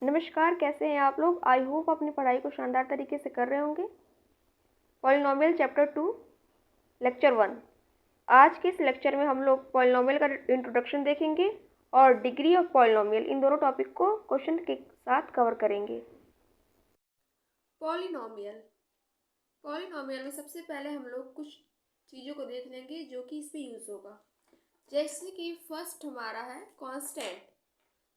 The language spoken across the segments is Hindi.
नमस्कार, कैसे हैं आप लोग। आई होप अपनी पढ़ाई को शानदार तरीके से कर रहे होंगे। Polynomial chapter 2 lecture 1। आज के इस लेक्चर में हम लोग पॉलिनोमियल का इंट्रोडक्शन देखेंगे और डिग्री ऑफ पॉलिनोमियल, इन दोनों टॉपिक को क्वेश्चन के साथ कवर करेंगे। पॉलिनोमियल पॉलिनोमियल में सबसे पहले हम लोग कुछ चीज़ों को देख लेंगे जो कि इस पर यूज़ होगा। जैसे कि फर्स्ट हमारा है कांस्टेंट।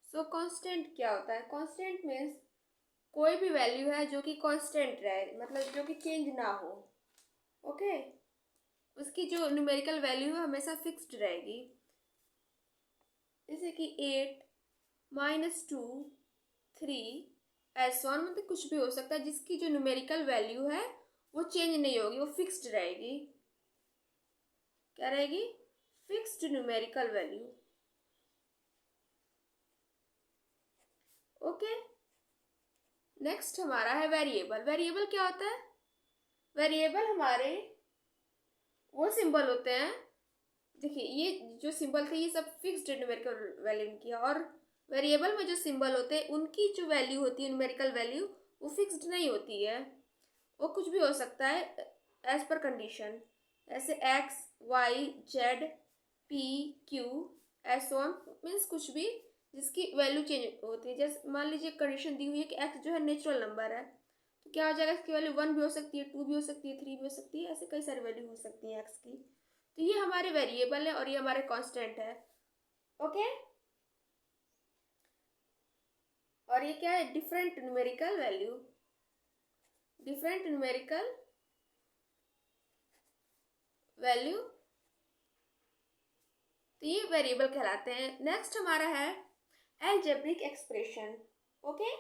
सो कांस्टेंट क्या होता है? कांस्टेंट मीन्स कोई भी वैल्यू है जो कि कांस्टेंट रहे, मतलब जो कि चेंज ना हो। ओके, उसकी जो न्यूमेरिकल वैल्यू है हमेशा फिक्स्ड रहेगी। जैसे कि 8 -2 3 S1, मतलब कुछ भी हो सकता है जिसकी जो न्यूमेरिकल वैल्यू है वो चेंज नहीं होगी, वो फिक्स्ड रहेगी। क्या रहेगी? Fixed numerical value. Okay, next हमारा है वेरिएबल। वेरिएबल क्या होता है? वेरिएबल हमारे वो सिंबल होते हैं, देखिए ये जो सिंबल थे ये सब फिक्स्ड न्यूमेरिकल वैल्यू की है, और वेरिएबल में जो सिंबल होते हैं उनकी जो वैल्यू होती है न्यूमेरिकल वैल्यू, वो फिक्स्ड नहीं होती है। वो कुछ भी हो सकता है एज पर कंडीशन, ऐसे X Y Z P Q S one, means कुछ भी जिसकी वैल्यू चेंज होती है। जैसे मान लीजिए कंडीशन दी हुई है कि एक्स जो है नेचुरल नंबर है, तो क्या हो जाएगा? इसकी वैल्यू 1 भी हो सकती है, 2 भी हो सकती है, 3 भी हो सकती है, ऐसे कई सारी वैल्यू हो सकती है एक्स की। तो ये हमारे वेरिएबल है और ये हमारे कांस्टेंट है। ओके, और ये क्या है? Different numerical value. Different numerical value, तो ये वेरिएबल कहलाते हैं। नेक्स्ट हमारा है अलजेब्रिक एक्सप्रेशन। ओके,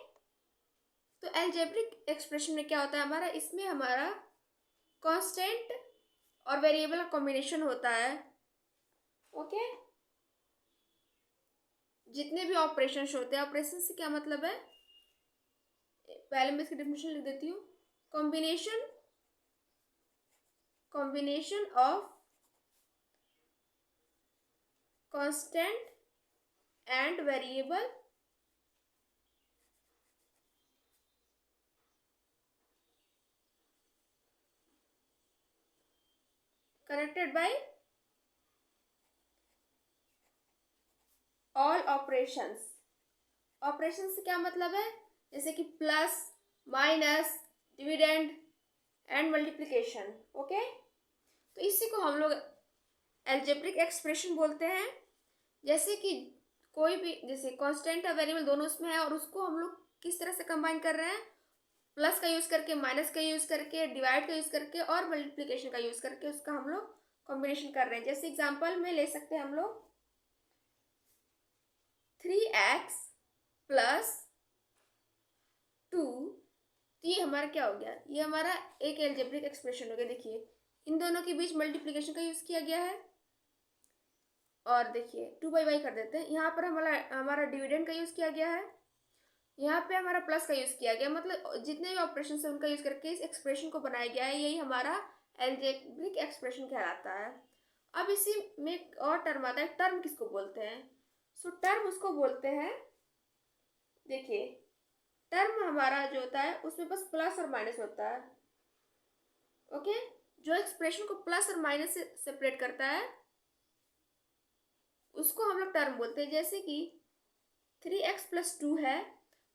तो अलजेब्रिक एक्सप्रेशन में क्या होता है हमारा? इसमें हमारा कांस्टेंट और वेरिएबल का कॉम्बिनेशन होता है। ओके, जितने भी ऑपरेशन होते हैं, ऑपरेशन से क्या मतलब है, पहले मैं इसकी डेफिनेशन लिख देती हूँ। Combination combination of constant and variable connected by all operations. Operation से क्या मतलब है? जैसे कि plus minus dividend and multiplication. Okay, तो इसी को हम लोग अलजेब्रिक एक्सप्रेशन बोलते हैं। जैसे कि कोई भी, जैसे कांस्टेंट और वेरिएबल दोनों उसमें है, और उसको हम लोग किस तरह से कंबाइन कर रहे हैं? प्लस का यूज करके, माइनस का यूज करके, डिवाइड का यूज करके और मल्टीप्लिकेशन का यूज करके उसका हम लोग कॉम्बिनेशन कर रहे हैं। जैसे एग्जांपल में ले सकते हैं हम लोग 3x + 2। तो ये हमारा क्या हो गया? ये हमारा एक एल्जेब्रिक एक्सप्रेशन हो गया। देखिए इन दोनों के बीच मल्टीप्लिकेशन का यूज किया गया है, और देखिए 2/y कर देते हैं। यहाँ पर हमारा डिविडेंड का यूज किया गया है, यहाँ पे हमारा प्लस का यूज किया गया। मतलब जितने भी ऑपरेशन है उनका यूज करके इस एक्सप्रेशन को बनाया गया है। यही हमारा एल्जेब्रिक एक्सप्रेशन कहलाता है। अब इसी में एक और टर्म आता है। टर्म किसको बोलते हैं? सो टर्म उसको बोलते हैं, देखिए टर्म हमारा जो होता है उसमें बस प्लस और माइनस होता है। ओके, जो एक्सप्रेशन को प्लस और माइनस से सेपरेट करता है उसको हम लोग टर्म बोलते हैं। जैसे कि 3x + 2 है,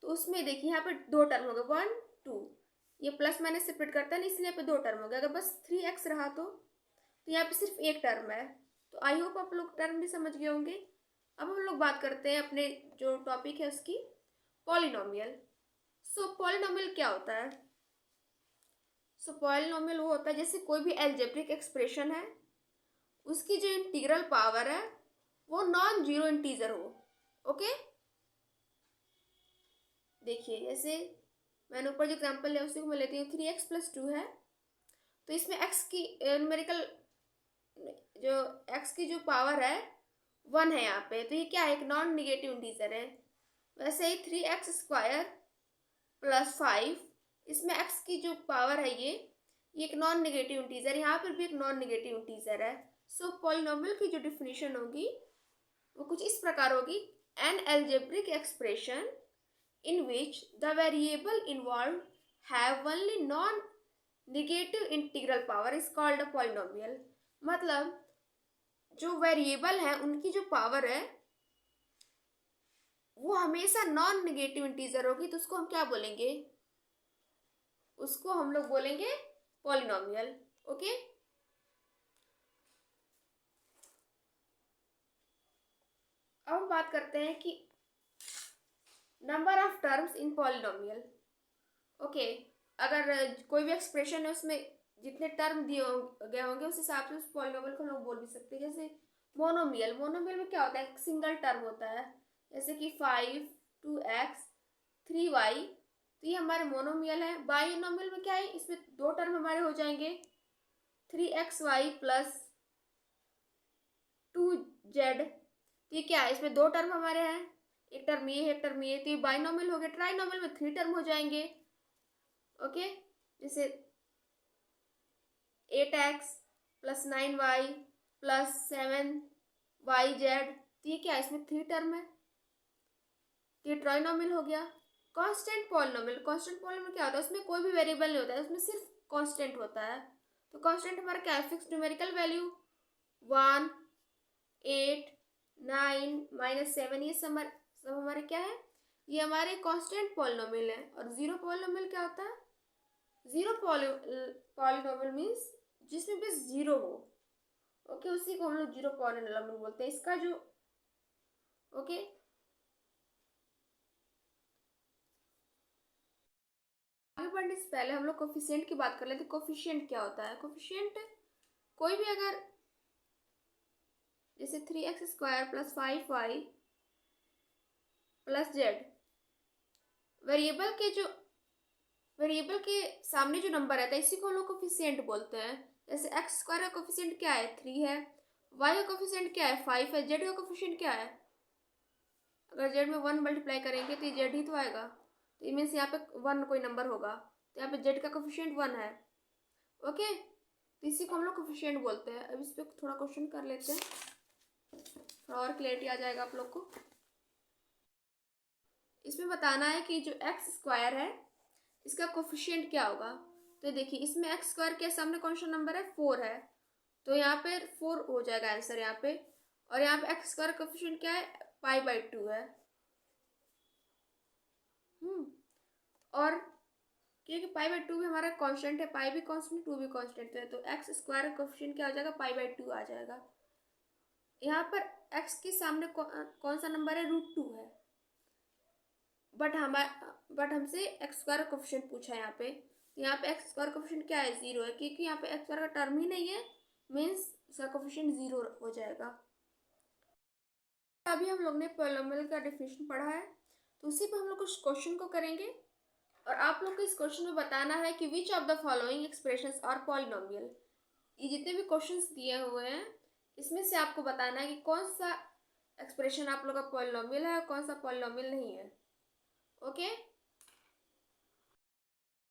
तो उसमें देखिए यहाँ पे दो टर्म हो गए, 1 2। ये प्लस माइनस सेपरेट करता है ना, इसलिए यहाँ पे दो टर्म हो गया। अगर बस 3x रहा तो यहाँ पे सिर्फ एक टर्म है। तो आई होप आप लोग टर्म भी समझ गए होंगे। अब हम लोग बात करते हैं अपने जो टॉपिक है उसकी, पॉलिनोमियल। सो पॉलिनोमियल क्या होता है? सो पॉलिनोमियल वो होता है जैसे कोई भी अलजेब्रिक एक्सप्रेशन है, उसकी जो इंटीग्रल पावर है वो नॉन जीरो इंटीजर हो। ओके, देखिए जैसे मैंने ऊपर जो एग्जांपल लिया उसी को मैं लेती हूँ। 3x + 2 है, तो इसमें x की न्यूमेरिकल जो x की जो पावर है 1 है यहाँ पे, तो ये क्या है? एक नॉन निगेटिव इंटीजर है। वैसे ही 3x² + 5, इसमें x की जो पावर है ये एक नॉन निगेटिव इंटीजर, यहाँ पर भी एक नॉन निगेटिव इंटीजर है। सो पॉलिनोमियल की जो डिफिनीशन होगी वो कुछ इस प्रकार होगी। N algebraic expression in which the variable involved have only non-negative integral power is called a polynomial। मतलब जो वेरिएबल है उनकी जो पावर है वो हमेशा नॉन नेगेटिव इंटीजर होगी, तो उसको हम क्या बोलेंगे? उसको हम लोग बोलेंगे पॉलिनोमियल। ओके, अब हम बात करते हैं कि number of terms in polynomial. Okay, अगर कोई भी एक्सप्रेशन है उसमें जितने टर्म दिए गए होंगे उस हिसाब से उस पॉलिनोमियल को लोग बोल भी सकते हैं। जैसे मोनोमियल, मोनोमियल में क्या होता है? एक सिंगल टर्म होता है, जैसे कि 5 2x 3y, तो ये हमारे मोनोमियल है। बाइनोमियल में क्या है? इसमें दो टर्म हमारे हो जाएंगे, 3xy प्लस 2z, ये क्या है? इसमें दो टर्म हमारे हैं, एक टर्म ये है एक टर्म ये, तो ये बाइनोमियल हो गया। ट्राइनोमियल में 3 टर्म हो जाएंगे। ओके, जैसे 8x plus 9y plus 7yz, तो ये क्या है? इसमें 3 टर्म है, तो ये ट्राइनोमियल हो गया। कांस्टेंट पॉलिनोमियल, कांस्टेंट पॉलिनोमियल क्या होता है? उसमें कोई भी वेरिएबल नहीं होता है, उसमें सिर्फ कांस्टेंट होता है। तो कांस्टेंट हमारा क्या है? फिक्स न्यूमेरिकल वैल्यू 1 8 9 -7, ये सब हमारे क्या है? ये हमारे कांस्टेंट पॉलिनोमियल है। और जीरो पॉलिनोमियल क्या होता है? जीरो पॉलिनोमियल मीन्स जिसमें बस जीरो हो। ओके, उसी को हम लोग जीरो पॉलिनोमियल बोलते हैं। इसका जो ओके आगे बढ़ने से पहले हम लोग कोफिशिएंट की बात कर लेते हैं। कोफिशिएंट क्या होता है? कोफिशिएंट कोई भी अगर जैसे 3x² plus 5y plus z, variable के सामने जो नंबर रहता है इसी को हम लोग कोफिशिएंट बोलते हैं। जैसे x² का कोफिशिएंट क्या है? 3 है, y का कोफिशिएंट क्या है? 5 है, z का कोफिशिएंट क्या है? अगर z में 1 मल्टीप्लाई करेंगे तो ये z ही तो आएगा, तो ये मीन्स यहाँ पे 1 कोई नंबर होगा, तो यहाँ पे z का कोफिशिएंट 1 है। ओके, तो इसी को हम लोग कोफिशिएंट बोलते हैं। अब इस पर थोड़ा क्वेश्चन कर लेते हैं, थोड़ा और क्लियरिटी आ जाएगा आप लोग को। इसमें बताना है कि जो x² है इसका कोफिशिएंट क्या होगा। तो देखिए, इसमें x² के सामने कौन सा नंबर है? 4 है, तो यहाँ पे 4 हो जाएगा आंसर यहाँ पे। और यहाँ पे x² कोफिशिएंट क्या है? π/2 है। और क्योंकि π/2 भी हमारा कांस्टेंट है, पाई भी कांस्टेंट 2 भी कांस्टेंट है, तो x² का कोफिशिएंट क्या हो जाएगा? π/2 आ जाएगा। यहाँ पर x के सामने कौन सा नंबर है? √2 है, बट हमसे x² कोफिशिएंट पूछा है यहाँ पे। तो यहाँ पे x² कोफिशिएंट क्या है? 0 है, क्योंकि यहाँ पे x² का टर्म ही नहीं है, मीन्स इसका कोफिशिएंट 0 हो जाएगा। अभी हम लोग ने पॉलिनोमियल का डेफिनेशन पढ़ा है, तो उसी पर हम लोग कुछ क्वेश्चन को करेंगे और आप लोग को इस क्वेश्चन में बताना है कि which of the following expressions are polynomial. ये जितने भी क्वेश्चंस दिए हुए हैं इसमें से आपको बताना है कि कौन सा एक्सप्रेशन आप लोग का पॉलिनोमियल है और कौन सा पॉलिनोमियल नहीं है। ओके,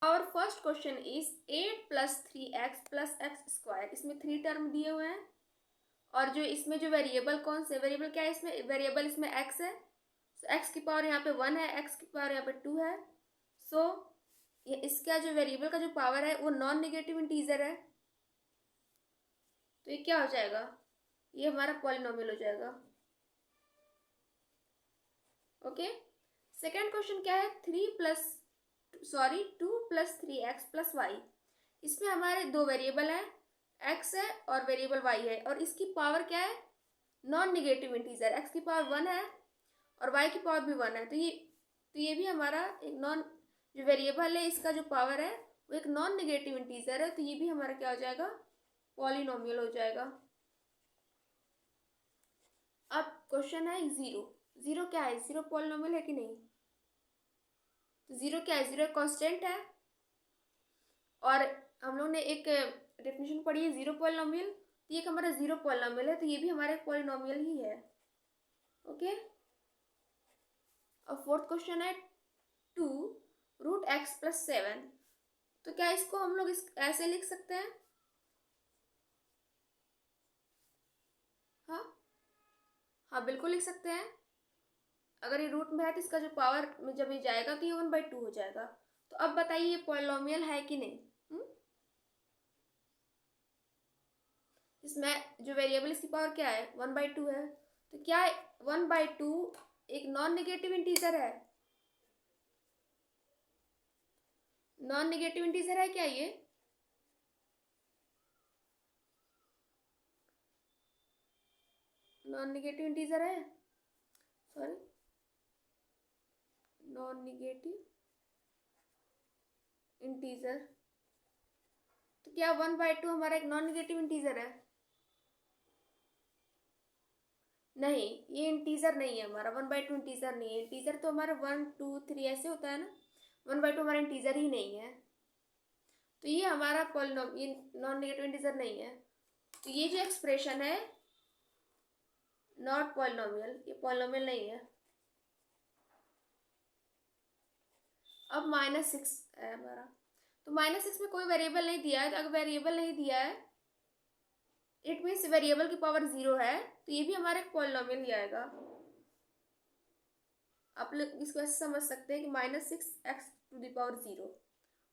और first question is 8 + 3x + x²। इसमें 3 टर्म दिए हुए हैं और जो इसमें जो वेरिएबल कौन से वेरिएबल क्या है? इसमें वेरिएबल इसमें x है, तो x की पावर यहाँ पे 1 है, x की पावर यहाँ पे 2 है। सो ये इसका जो वेरिएबल का जो पावर है वो नॉन नेगेटिव इंटीजर है, तो ये क्या हो जाएगा? ये हमारा पॉलिनोमियल हो जाएगा। ओके, सेकेंड क्वेश्चन क्या है? 2 + 3x + y। इसमें हमारे दो वेरिएबल है, x है और वेरिएबल y है, और इसकी पावर क्या है? Non negative integer. x की पावर 1 है और y की पावर भी 1 है, तो ये भी हमारा एक जो वेरिएबल है इसका जो पावर है वो एक नॉन नेगेटिव इंटीजर है, तो ये भी हमारा क्या हो जाएगा? पॉलिनोमियल हो जाएगा। अब क्वेश्चन है 0 क्या है? 0 पॉलिनोमियल है कि नहीं? तो 0 क्या है? 0 कांस्टेंट है, और हम लोग ने एक डेफिनेशन पढ़ी है 0 पॉलिनोमियल, तो ये हमारा 0 पॉलिनोमियल है, तो ये भी हमारा एक पॉलिनोमियल ही है। ओके, और फोर्थ क्वेश्चन है 2 √x + 7। तो क्या इसको हम लोग ऐसे लिख सकते हैं? हाँ, बिल्कुल लिख सकते हैं। अगर ये रूट में है तो इसका जो पावर में जब ये जाएगा तो ये 1/2 हो जाएगा। तो अब बताइए ये पॉलिनोमियल है कि नहीं? इसमें जो वेरिएबल इसकी पावर क्या है? 1/2 है। तो क्या 1/2 एक नॉन नेगेटिव इंटीजर है? नॉन नेगेटिव इंटीजर है क्या ये? नॉन नेगेटिव इंटीजर है? Sorry, non negative integer. तो क्या 1/2 हमारा एक नॉन नेगेटिव इंटीजर है? नहीं, ये इंटीजर नहीं है हमारा। 1/2 इंटीजर नहीं है। इंटीजर तो हमारा 1 2 3 ऐसे होता है ना। 1/2 हमारा इंटीजर ही नहीं है। तो ये हमारा ये नॉन नेगेटिव इंटीजर नहीं है। तो ये जो एक्सप्रेशन है नॉट पॉलिनोमियल, ये पॉलिनोमियल नहीं है। अब -6 है हमारा। तो -6 में कोई वेरिएबल नहीं दिया है। तो अगर वेरिएबल नहीं दिया है इट मीन्स वेरिएबल की पावर 0 है, तो ये भी हमारा एक पॉलिनोमियल ही आएगा। आप लोग इसको ऐसे समझ सकते हैं कि -6x⁴।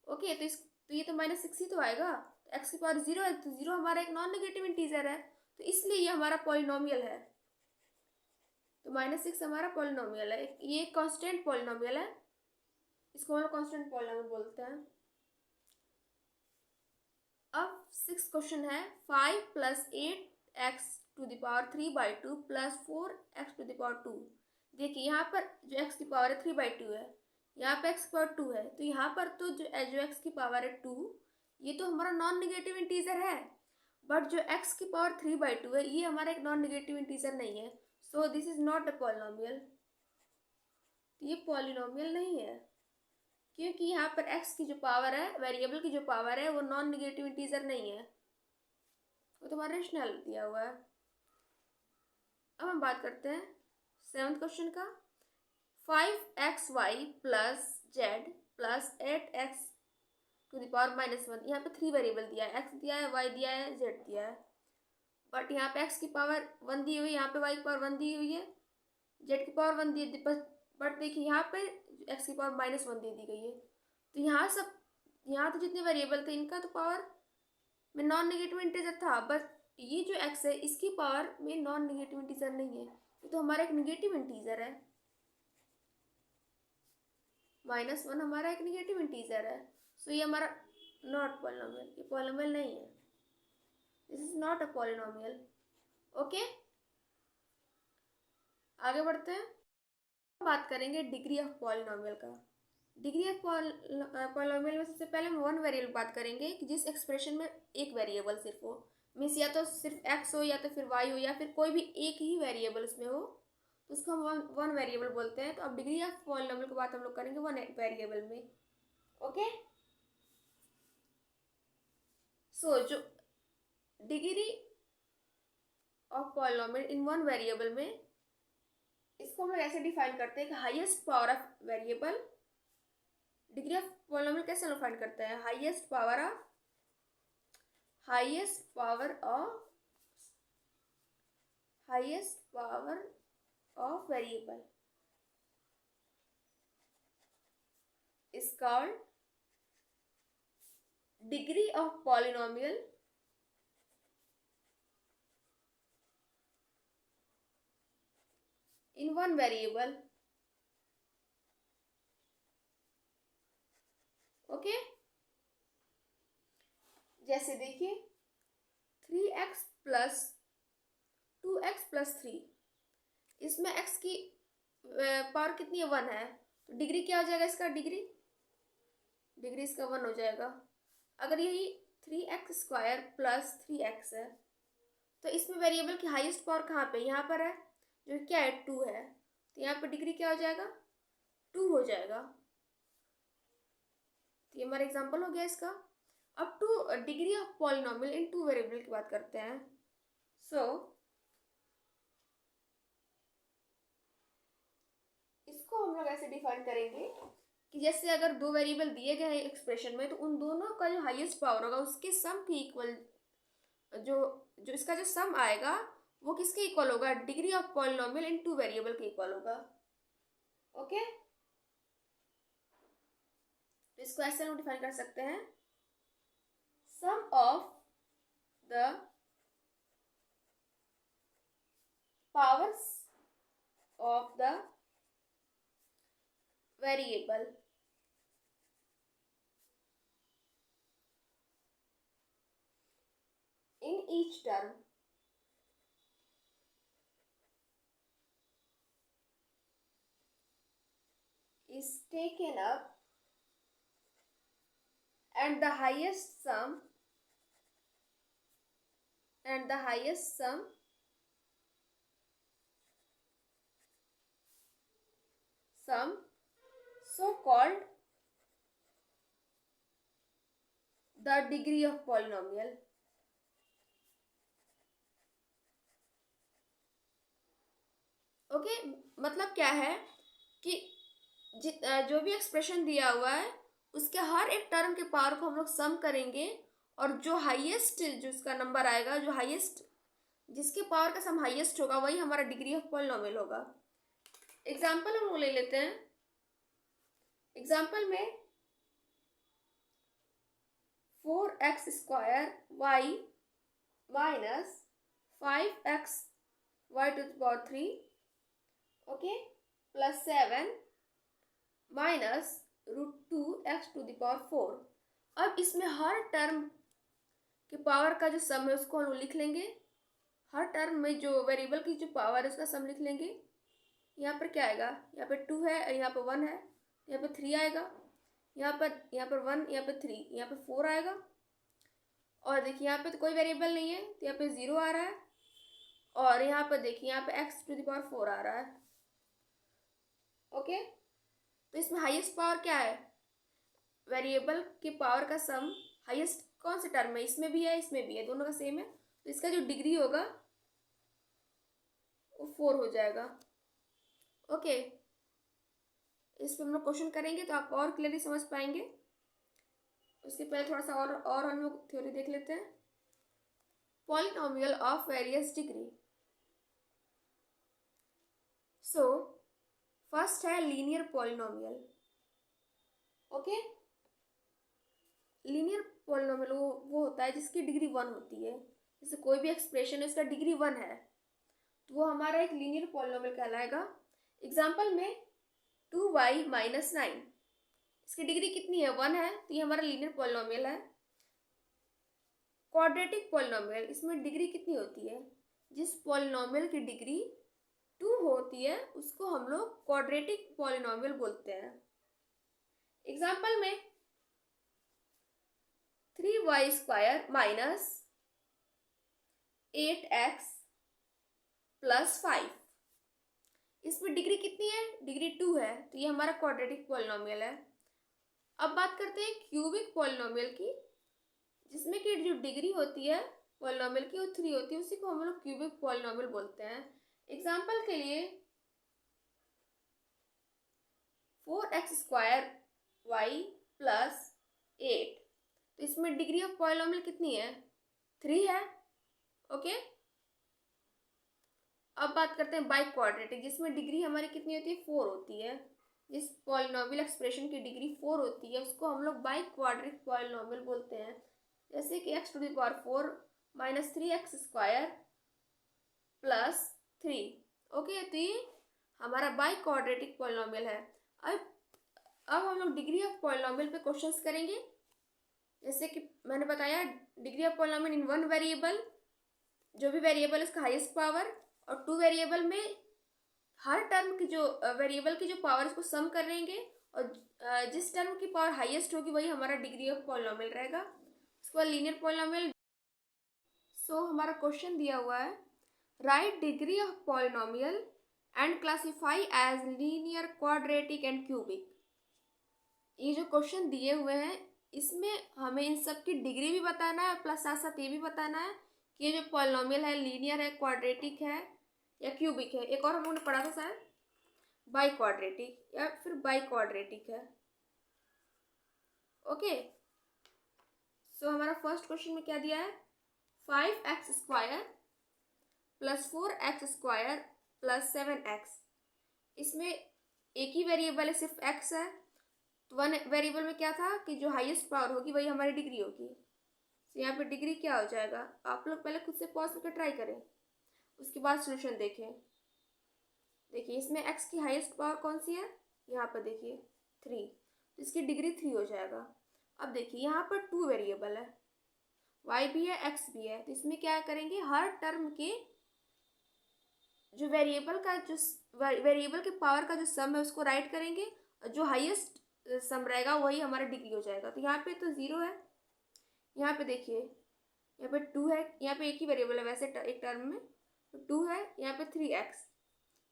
ओके, तो ये तो -6 ही तो आएगा। तो x की पावर 0 है, तो 0 हमारा एक नॉन नेगेटिव इंटीजर है, तो इसलिए ये हमारा पॉलिनोमियल है। तो -6 हमारा पॉलिनोमियल है। ये कांस्टेंट पॉलिनोमियल है, इसको हम लोग कांस्टेंट पॉलिनोमियल बोलते हैं। अब 6 क्वेश्चन है 5 + 8x⁴/2 + 4x⁴2। देखिए यहाँ पर जो x की पावर है 3/2 है, यहाँ पे x की पावर 2 है। तो यहाँ पर तो जो x की पावर है 2, ये तो हमारा नॉन नेगेटिव इंटीजर है। बट जो x की पावर 3/2 है ये हमारा एक नॉन नेगेटिव इंटीजर नहीं है। So this is not a polynomial. ये पॉलिनोमियल नहीं है, क्योंकि यहाँ पर x की जो पावर है, वेरिएबल की जो पावर है, वो नॉन नेगेटिव इंटीजर नहीं है, वो तो हमारा रेशनल दिया हुआ है। अब हम बात करते हैं 7th क्वेश्चन का। 5xy + z + 8x⁴ यहाँ पे 3 वेरिएबल दिया है, x दिया है, y दिया है, z दिया है। बट यहाँ पे x की पावर 1 दी हुई है, यहाँ पे y की पावर 1 दी हुई है, z की पावर 1 दी। बट देखिए यहाँ पे x की पावर -1 दे दी गई है। तो यहाँ तो जितने वेरिएबल थे इनका तो पावर में नॉन नेगेटिव इंटीजर था, बट ये जो x है इसकी पावर में नॉन नेगेटिव इंटीजर नहीं है, ये तो हमारा एक नेगेटिव इंटीजर है। -1 हमारा एक नेगेटिव इंटीजर है। सो ये हमारा नॉट पॉलिनोमियल, ये पॉलिनोमियल नहीं है। This is not a polynomial. Okay, आगे बढ़ते हैं। बात करेंगे डिग्री ऑफ पॉलिनोमियल का। डिग्री ऑफ पॉलिनोमियल में सबसे पहले हम 1 वेरिएबल बात करेंगे कि जिस एक्सप्रेशन में एक वेरिएबल सिर्फ हो, मीन्स या तो सिर्फ x हो या तो फिर y हो या फिर कोई भी एक ही वेरिएबल उसमें हो, तो उसको हम 1 वेरिएबल बोलते हैं। तो अब डिग्री ऑफ पॉलिनोमियल की बात हम लोग करेंगे 1 वेरिएबल में। ओके, सो जो degree of polynomial in 1 variable में, इसको हम लोग ऐसे डिफाइन करते हैं कि highest power of variable. Degree of polynomial कैसे हम फाइंड करते हैं? Highest power of variable is called degree of polynomial in 1 variable। Okay, जैसे देखिए 3x + 2x + 3, इसमें x की पावर कितनी है? 1 है। तो डिग्री क्या हो जाएगा इसका? डिग्री इसका 1 हो जाएगा। अगर यही 3x² + 3x है, तो इसमें वेरिएबल की हाईएस्ट पावर कहाँ पे? यहाँ पर है, जो क्या है 2 है। तो यहाँ पर डिग्री क्या हो जाएगा? 2 हो जाएगा। तो ये हमारा एग्जाम्पल हो गया इसका। अब degree of polynomial in 2 variable की बात करते हैं। सो इसको हम लोग ऐसे डिफाइन करेंगे कि जैसे अगर 2 वेरिएबल दिए गए हैं एक्सप्रेशन में, तो उन दोनों का जो हाईएस्ट पावर होगा उसके सम के इक्वल, जो इसका जो सम आएगा वो किसके इक्वल होगा? Degree of polynomial in 2 variable के इक्वल होगा। ओके, तो इसको ऐसे हम डिफाइन कर सकते हैं, sum of the powers of the variable in each term is taken up and the highest sum so called the degree of polynomial. Okay, मतलब क्या है कि जो भी एक्सप्रेशन दिया हुआ है उसके हर एक टर्म के पावर को हम लोग सम करेंगे और जो हाईएस्ट जो उसका नंबर आएगा, जो हाईएस्ट जिसके पावर का सम हाईएस्ट होगा वही हमारा डिग्री ऑफ पॉलिनोमियल होगा। एग्जाम्पल हम लोग ले लेते हैं। एग्जाम्पल में 4x square y minus 5x y to the power 3 okay plus 7 minus √2x to the power 4। अब इसमें हर टर्म के पावर का जो सम है उसको हम लिख लेंगे। हर टर्म में जो वेरिएबल की जो पावर है उसका सम लिख लेंगे। यहाँ पर क्या आएगा, यहाँ पे 2 है, यहाँ पे 1 है, यहाँ पे 3 आएगा, यहाँ पर 1, यहाँ पे 3, यहाँ पे 4 आएगा। और देखिए यहाँ पे तो कोई वेरिएबल नहीं है तो यहाँ पे 0 आ रहा है। और यहाँ पर देखिए यहाँ पे x टू द पावर 4 आ रहा है। ओके, तो इसमें हाईएस्ट पावर क्या है, वेरिएबल के पावर का सम हाईएस्ट कौन से टर्म में, इसमें भी है इसमें भी है, दोनों का सेम है, तो इसका जो डिग्री होगा वो 4 हो जाएगा। ओके, इस पर हम लोग क्वेश्चन करेंगे तो आप और क्लियरली समझ पाएंगे। उसके पहले थोड़ा सा और हम लोग थ्योरी देख लेते हैं। Polynomial of various degree. So first है linear polynomial. Okay, linear polynomial वो होता है जिसकी डिग्री 1 होती है। जैसे कोई भी एक्सप्रेशन है उसका डिग्री 1 है तो वो हमारा एक लीनियर पॉलिनोमियल कहलाएगा। एग्जाम्पल में 2y माइनस 9, इसकी डिग्री कितनी है, 1 है, तो ये हमारा लीनियर पॉलिनोमियल है। क्वाड्रेटिक पॉलिनोमियल, इसमें डिग्री कितनी होती है, जिस पॉलिनोमियल की डिग्री 2 होती है उसको हम लोग क्वाड्रेटिक पॉलिनोमियल बोलते हैं। एग्जाम्पल में 3y square minus 8x plus 5, इसमें डिग्री कितनी है, डिग्री 2 है, तो ये हमारा क्वाड्रेटिक पॉलिनोमियल है। अब बात करते हैं क्यूबिक पॉलिनोमियल की, जिसमें कि जो डिग्री होती है पॉलिनोमियल की वो 3 होती है, उसी को हम लोग क्यूबिक पॉलिनोमियल बोलते हैं। एग्जाम्पल के लिए 4x स्क्वायर y प्लस 8, तो इसमें डिग्री ऑफ पॉलिनोमियल कितनी है, 3 है। ओके, अब बात करते हैं बाई क्वाड्रेटिक, जिसमें डिग्री हमारी कितनी होती है, 4 होती है। जिस पॉलिनोमियल एक्सप्रेशन की डिग्री 4 होती है उसको हम लोग बाई क्वाड्रेटिक पॉलिनोमियल बोलते हैं। जैसे कि x to the power 4 minus 3x square plus 3। Okay, तो ये हमारा बाई क्वाड्रेटिक पॉलिनोमियल है। अब हम लोग डिग्री ऑफ पॉलिनोमियल पे क्वेश्चंस करेंगे। जैसे कि मैंने बताया degree of polynomial in 1 variable, जो भी वेरिएबल है उसका हाईएस्ट पावर, और 2 वेरिएबल में हर टर्म की जो वेरिएबल की जो पावर उसको सम करेंगे और जिस टर्म की पावर हाईएस्ट होगी वही हमारा डिग्री ऑफ पॉलिनोमियल रहेगा। उसके बाद लीनियर पॉलिनोमियल। सो हमारा क्वेश्चन दिया हुआ है, write degree of polynomial and classify as linear, quadratic and cubic. ये जो क्वेश्चन दिए हुए हैं इसमें हमें इन सब की डिग्री भी बताना है, प्लस साथ साथ ये भी बताना है कि ये जो पॉलिनोमियल है लीनियर है, क्वाड्रेटिक है या क्यूबिक है। एक और हम लोगों ने पढ़ा था शायद बाई क्वाड्रेटिक या फिर बाई क्वाड्रेटिक है। ओके, सो हमारा फर्स्ट क्वेश्चन में क्या दिया है, 5x square plus 4x square plus 7x। इसमें एक ही वेरिएबल है, सिर्फ एक्स है, तो वन वेरिएबल में क्या था कि जो हाईएस्ट पावर होगी वही हमारी डिग्री होगी। तो यहाँ पे डिग्री क्या हो जाएगा, आप लोग पहले खुद से पॉज करके ट्राई करें, उसके बाद सोल्यूशन देखें। देखिए इसमें एक्स की हाईएस्ट पावर कौन सी है, यहाँ पर देखिए 3, तो इसकी डिग्री 3 हो जाएगा। अब देखिए यहाँ पर 2 वेरिएबल है, वाई भी है एक्स भी है, तो इसमें क्या करेंगे, हर टर्म के जो वेरिएबल के पावर का जो सम है उसको राइट करेंगे, और जो हाईएस्ट सम रहेगा वही हमारा डिग्री हो जाएगा। तो यहाँ पे तो 0 है, यहाँ पे देखिए यहाँ पे 2 है, यहाँ पे एक ही वेरिएबल है वैसे एक टर्म में, तो 2 है, यहाँ पे 3x,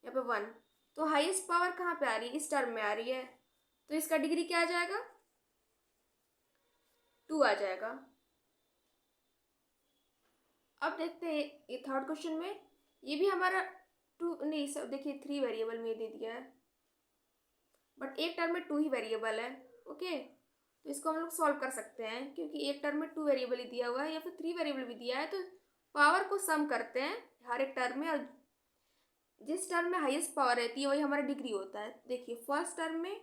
यहाँ पे 1, तो हाईएस्ट पावर कहाँ पे आ रही है, इस टर्म में आ रही है, तो इसका डिग्री क्या आ जाएगा, 2 आ जाएगा। अब देखते हैं ये थर्ड क्वेश्चन में, ये भी हमारा 2 नहीं, सब देखिए 3 वेरिएबल में दे दिया है, बट एक टर्म में 2 ही वेरिएबल है। ओके, तो इसको हम लोग सॉल्व कर सकते हैं, क्योंकि एक टर्म में 2 वेरिएबल ही दिया हुआ है या फिर 3 वेरिएबल भी दिया है, तो पावर को सम करते हैं हर एक टर्म में, और जिस टर्म में हाईएस्ट पावर रहती है वही हमारा डिग्री होता है। देखिए फर्स्ट टर्म में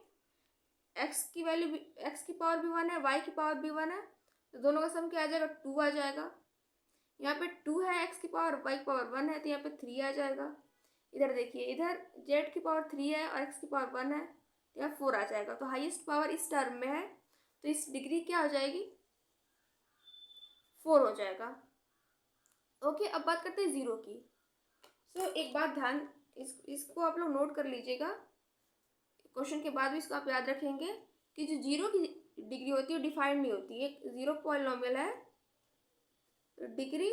एक्स की वैल्यू भी, एक्स की पावर भी 1 है, वाई की पावर भी 1 है, तो दोनों का सम क्या आ जाएगा, 2 आ जाएगा। यहाँ पे 2 है, एक्स की पावर, वाई की पावर 1 है, तो यहाँ पे 3 आ जाएगा। इधर देखिए, इधर जेड की पावर 3 है और एक्स की पावर 1 है, तो यहाँ 4 आ जाएगा। तो हाईएस्ट पावर इस टर्म में है, तो इस डिग्री क्या हो जाएगी, 4 हो जाएगा। ओके, अब बात करते हैं 0 की। एक बात ध्यान, इसको आप लोग नोट कर लीजिएगा, क्वेश्चन के बाद भी इसको आप याद रखेंगे कि जो 0 की डिग्री होती है वो डिफाइंड नहीं होती। एक 0 पॉलिनोमियल है, degree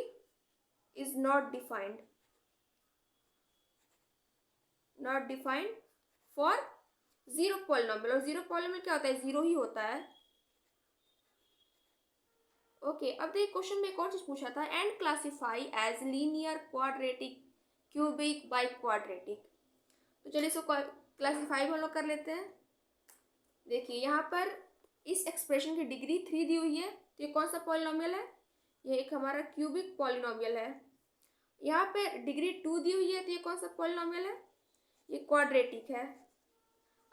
is not defined, for 0 polynomial, और 0 पॉलिनोमियल क्या होता है, 0 ही होता है। ओके, अब देखिए क्वेश्चन में एक और चीज पूछा था, and classify as linear, quadratic, cubic, biquadratic. तो चलिए इसको क्लासीफाई हम लोग कर लेते हैं। देखिए यहाँ पर इस एक्सप्रेशन की डिग्री 3 दी हुई है, तो ये कौन सा पॉलिनोमियल है, ये एक हमारा क्यूबिक पॉलिनोमियल है। यहाँ पे डिग्री 2 दी हुई है, तो ये कौन सा पॉलिनोमियल है, ये क्वाड्रेटिक है।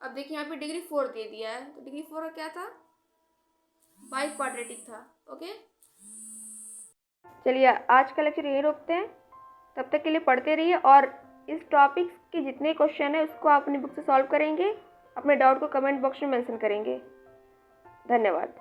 अब देखिए यहाँ पे डिग्री 4 दे दिया है, तो डिग्री 4 क्या था, बाई क्वाड्रेटिक था। ओके, चलिए आज का लेक्चर यही रोकते हैं, तब तक के लिए पढ़ते रहिए, और इस टॉपिक के जितने क्वेश्चन है उसको आप अपनी बुक से सॉल्व करेंगे, अपने डाउट को कमेंट बॉक्स में मेंशन करेंगे। धन्यवाद।